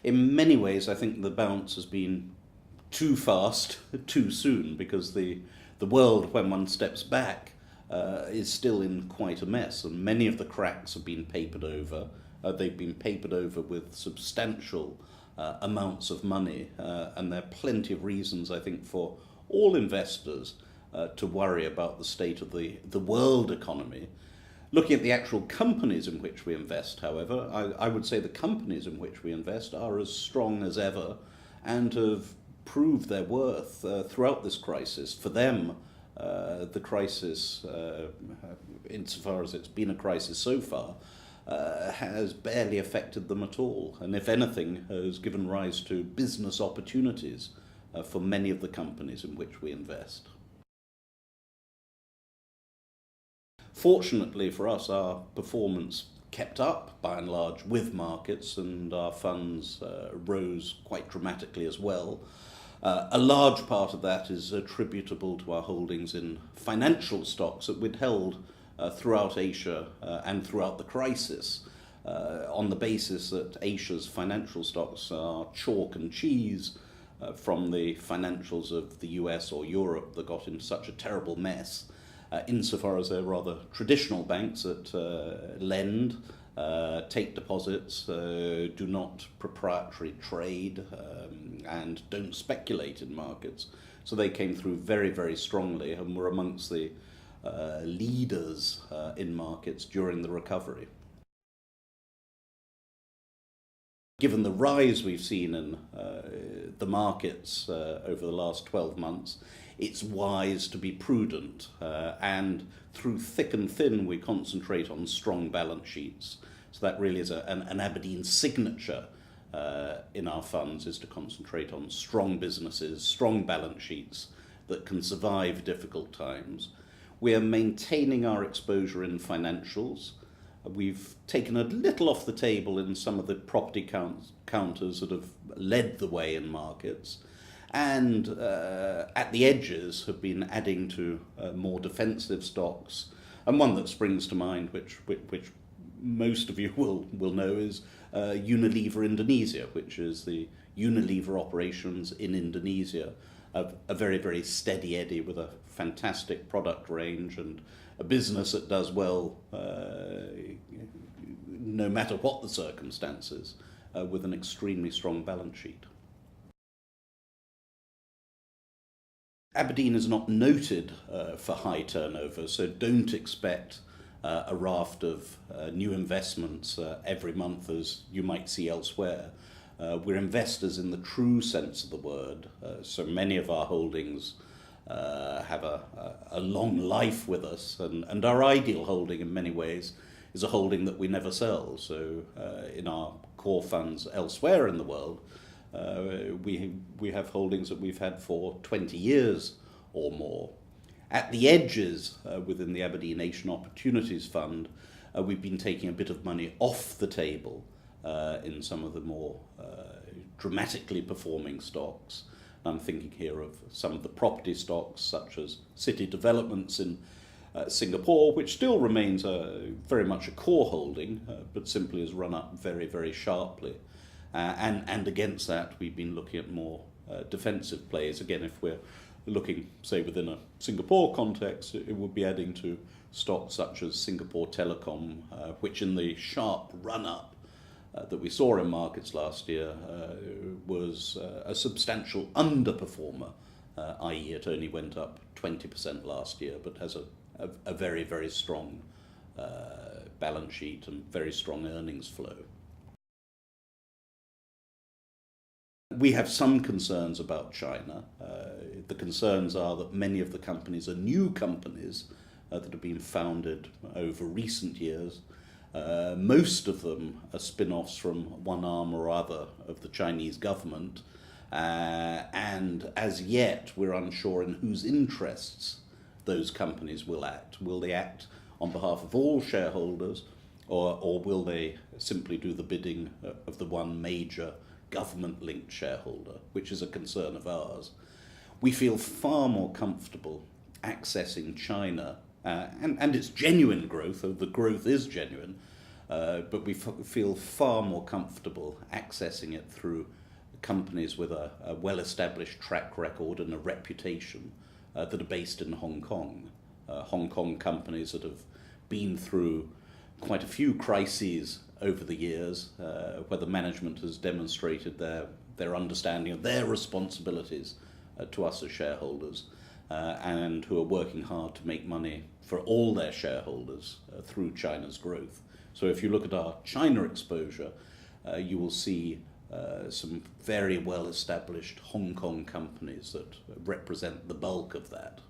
In many ways, I think the bounce has been too fast, too soon, because the world, when one steps back, is still in quite a mess, and many of the cracks have been papered over. They've been papered over with substantial amounts of money, and there are plenty of reasons, I think, for all investors to worry about the state of the world economy. Looking at the actual companies in which we invest, however, I would say the companies in which we invest are as strong as ever and have proved their worth throughout this crisis. For them, the crisis, insofar as it's been a crisis so far, has barely affected them at all, and if anything, has given rise to business opportunities for many of the companies in which we invest. Fortunately for us, our performance kept up by and large with markets, and our funds rose quite dramatically as well. A large part of that is attributable to our holdings in financial stocks that we'd held throughout Asia and throughout the crisis, on the basis that Asia's financial stocks are chalk and cheese from the financials of the US or Europe that got into such a terrible mess. Insofar as they're rather traditional banks that lend, take deposits, do not proprietary trade, and don't speculate in markets. So they came through very, very strongly and were amongst the leaders in markets during the recovery. Given the rise we've seen in the markets over the last 12 months, it's wise to be prudent, and through thick and thin we concentrate on strong balance sheets. So that really is an Aberdeen signature in our funds, is to concentrate on strong businesses, strong balance sheets that can survive difficult times. We are maintaining our exposure in financials. We've taken a little off the table in some of the property counters that have led the way in markets, and at the edges have been adding to more defensive stocks. And one that springs to mind, which most of you will know, is Unilever Indonesia, which is the Unilever operations in Indonesia, a very, very steady eddy with a fantastic product range and a business that does well no matter what the circumstances, with an extremely strong balance sheet. Aberdeen is not noted for high turnover, so don't expect a raft of new investments every month as you might see elsewhere. We're investors in the true sense of the word, so many of our holdings have a long life with us, and our ideal holding in many ways is a holding that we never sell. So in our core funds elsewhere in the world, we have holdings that we've had for 20 years or more. At the edges, within the Aberdeen Asian Opportunities Fund, we've been taking a bit of money off the table in some of the more dramatically performing stocks. I'm thinking here of some of the property stocks, such as City Developments in Singapore, which still remains very much a core holding, but simply has run up very, very sharply. And against that, we've been looking at more defensive plays. Again, if we're looking, say, within a Singapore context, it would be adding to stocks such as Singapore Telecom, which in the sharp run-up that we saw in markets last year was a substantial underperformer, i.e. it only went up 20% last year, but has a very, very strong balance sheet and very strong earnings flow. We have some concerns about China. The concerns are that many of the companies are new companies that have been founded over recent years. Most of them are spin-offs from one arm or other of the Chinese government, and as yet we're unsure in whose interests those companies will act. Will they act on behalf of all shareholders, or will they simply do the bidding of the one major government-linked shareholder, which is a concern of ours? We feel far more comfortable accessing China and its genuine growth, though the growth is genuine, but we feel far more comfortable accessing it through companies with a well-established track record and a reputation that are based in Hong Kong. Hong Kong companies that have been through quite a few crises over the years, where the management has demonstrated their understanding of their responsibilities to us as shareholders, and who are working hard to make money for all their shareholders through China's growth. So if you look at our China exposure, you will see some very well-established Hong Kong companies that represent the bulk of that.